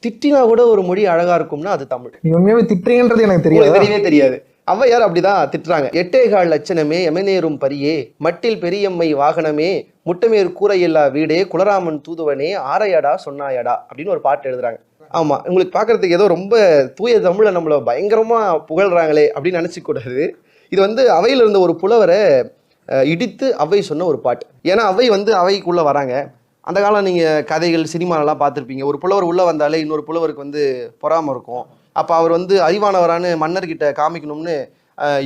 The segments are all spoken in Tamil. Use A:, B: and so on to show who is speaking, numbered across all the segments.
A: திட்டினா கூட ஒரு மொழி அழகா இருக்கும்னா அது தமிழ்.
B: நீ உண்மையாவே திட்டுறீங்கன்றது எனக்கு
A: உங்களுக்கு
B: தெரியாது.
A: தெரியவே தெரியாது. ஔவையார் அப்படிதான் திட்டுறாங்க. எட்டேகால் லட்சணமே எமனேறும் பரியே மட்டில் பெரியம்மை வாகனமே முட்டமேற் கூரையில்லா வீடே குலராமன் தூதுவனே ஆரையடா சொன்னாயடா அப்படின்னு ஒரு பாட்டு எழுதுறாங்க. ஆமா, உங்களுக்கு பார்க்கறதுக்கு ஏதோ ரொம்ப தூய தமிழை நம்மள பயங்கரமா புகழ்றாங்களே அப்படின்னு நினைச்சு கூடாது. இது வந்து அவையில இருந்த ஒரு புலவரை இடித்து அவை சொன்ன ஒரு பாட்டு. ஏன்னா அவை வந்து அவைக்குள்ள வராங்க. அந்த காலம் நீங்க கதைகள் சினிமாலெல்லாம் பார்த்துருப்பீங்க. ஒரு புலவர் உள்ள வந்தாலே இன்னொரு புலவருக்கு வந்து பொறாம இருக்கும். அப்ப அவர் வந்து அறிவானவரான்னு மன்னர்கிட்ட காமிக்கணும்னு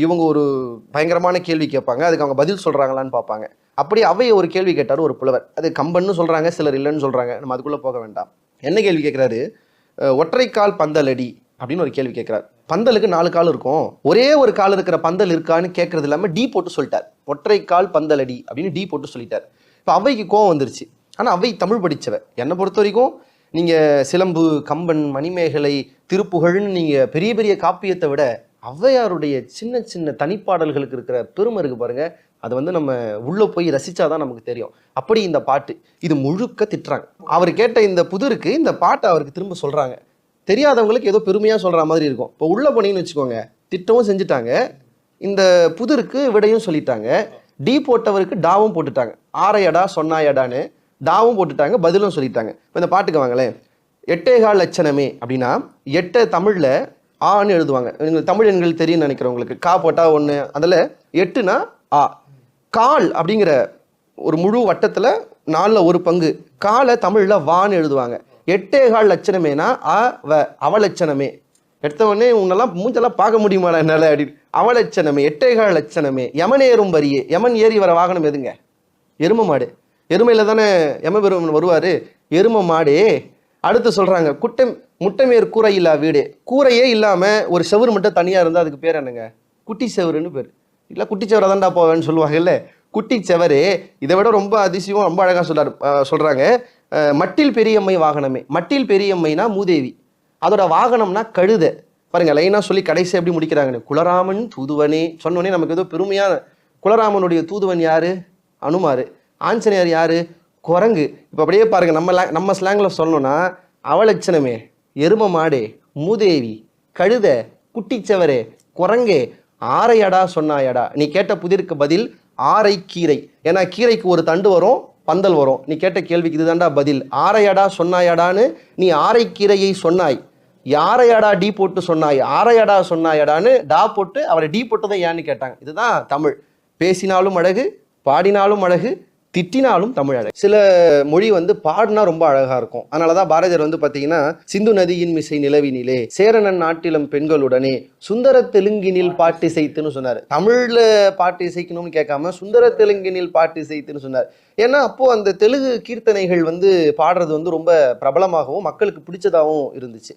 A: இவங்க ஒரு பயங்கரமான கேள்வி கேட்பாங்க. அதுக்கு அவங்க பதில் சொல்றாங்களான்னு பார்ப்பாங்க. அப்படி அவை ஒரு கேள்வி கேட்டார் ஒரு புலவர். அது கம்பன்னு சொல்றாங்க, சிலர் இல்லைன்னு சொல்றாங்க. நம்ம அதுக்குள்ள போக வேண்டாம். என்ன கேள்வி கேட்கிறாரு? ஒற்றைக்கால் பந்தலடி அப்படின்னு ஒரு கேள்வி கேட்கிறார். பந்தலுக்கு 4 கால் இருக்கும், ஒரே ஒரு கால் இருக்கிற பந்தல் இருக்கான்னு கேட்கறது இல்லாம டி போட்டு சொல்லிட்டார். ஒற்றைக்கால் பந்தலடி அப்படின்னு டி போட்டு சொல்லிட்டார். இப்போ அவைக்கு கோவம் வந்துருச்சு. ஆனா அவை தமிழ் படிச்சவ. என்னை பொறுத்த வரைக்கும் நீங்க சிலம்பு, கம்பன், மணிமேகலை, திருப்புகழ்னு நீங்க பெரிய பெரிய காப்பியத்தை விட ஔவையாருடைய சின்ன சின்ன தனிப்பாடல்களுக்கு இருக்கிற பெருமை இருக்கு பாருங்க. அது வந்து நம்ம உள்ள போய் ரசிச்சாதான் நமக்கு தெரியும். அப்படி இந்த பாட்டு இது முழுக்க திட்டுறாங்க. அவர் கேட்ட இந்த புதிருக்கு இந்த பாட்டை அவருக்கு திரும்ப சொல்றாங்க. தெரியாதவங்களுக்கு ஏதோ பெருமையா சொல்ற மாதிரி இருக்கும். இப்போ உள்ள போனீங்கன்னு வச்சுக்கோங்க, திட்டவும் செஞ்சுட்டாங்க, இந்த புதிருக்கு விடையும் சொல்லிட்டாங்க, டி போட்டவருக்கு டாவும் போட்டுட்டாங்க. ஆரையடா சொன்னாயடான்னு டாவும் போட்டுட்டாங்க, பதிலும் சொல்லிட்டாங்க. இப்போ இந்த பாட்டுக்கு வாங்களேன். எட்டேகால் லட்சணமே அப்படின்னா எட்டை தமிழ்ல ஆன்னு எழுதுவாங்க. தமிழ் எண்கள் தெரியும் நினைக்கிறவங்களுக்கு. கா போட்டா 1, அதில் 8னா ஆ. கால் அப்படிங்கிற ஒரு முழு வட்டத்துல 4ல் ஒரு பங்கு காலை தமிழ்ல வான்னு எழுதுவாங்க. எட்டேகால் லட்சணமேனா அ வ அவலட்சணமே. எடுத்தவொடனே உன்னெல்லாம் மூஞ்செல்லாம் பார்க்க முடியுமாடா என்னால அப்படின்னு. அவலட்சணமே, எட்டேகால் லட்சணமே. யமனேறும் வரியே. யமன் ஏறி வர வாகனம் எதுங்க? எரும மாடு. எருமையில தானே யமபெருமன் வருவாரு. எரும மாடே. அடுத்து சொல்றாங்க முட்டைமேற் கூரை இல்லா வீடு. கூரையே இல்லாம ஒரு செவுரு மட்டும் தனியா இருந்தா அதுக்கு பேர் என்னங்க? குட்டி செவருன்னு பேர். இல்ல குட்டி செவரை தான்டா போவேன்னு சொல்லுவாங்கல்ல. குட்டி செவரே. இதை விட ரொம்ப அதிசயம், ரொம்ப அழகா சொல்றாங்க. மட்டில் பெரியம்மை வாகனமே. மட்டில் பெரியம்மைனா மூதேவி, அதோட வாகனம்னா கழுதை. பாருங்க லைனா சொல்லி கடைசி எப்படி முடிக்கிறாங்கன்னு. குலராமன் தூதுவனே சொன்னோடனே நமக்கு ஏதோ பெருமையான. குலராமனுடைய தூதுவன் யாரு? அனுமாரு. ஆஞ்சநேயர் யாரு? குரங்கு. இப்போ அப்படியே பாருங்க, நம்ம ஸ்லாங்ல சொல்லணும்னா அவலட்சணமே, எரும மாடே, மூதேவி, கழுத, குட்டிச்சவரே, குரங்கே, ஆரையடா சொன்னாயடா. நீ கேட்ட புதிருக்கு பதில் ஆரை கீரை. ஏன்னா கீரைக்கு ஒரு தண்டு வரும், பந்தல் வரும். நீ கேட்ட கேள்விக்கு இதுதான்டா பதில். ஆரையடா சொன்னாயடான்னு நீ ஆரைக்கீரையை சொன்னாய். யாரையடா டி போட்டு சொன்னாய்? ஆரையடா சொன்னாயடான்னு டா போட்டு அவரை டி போட்டதை ஏன்னு கேட்டாங்க. இதுதான் தமிழ். பேசினாலும் அழகு, பாடினாலும் அழகு, திட்டினாலும் தமிழ் அழகு. சில மொழி வந்து பாடினா ரொம்ப அழகா இருக்கும். அதனாலதான் பாரதியார் வந்து பாத்தீங்கன்னா, சிந்து நதியின் மிசை நிலவினிலே சேரணன் நாட்டிலம் பெண்களுடனே சுந்தர தெலுங்கினில் பாட்டு இசைத்துன்னு சொன்னார். தமிழ்ல பாட்டு இசைக்கணும்னு கேட்காம சுந்தர தெலுங்கினில் பாட்டு இசைத்துன்னு சொன்னார். ஏன்னா அப்போ அந்த தெலுங்கு கீர்த்தனைகள் வந்து பாடுறது வந்து ரொம்ப பிரபலமாகவும் மக்களுக்கு பிடிச்சதாகவும் இருந்துச்சு.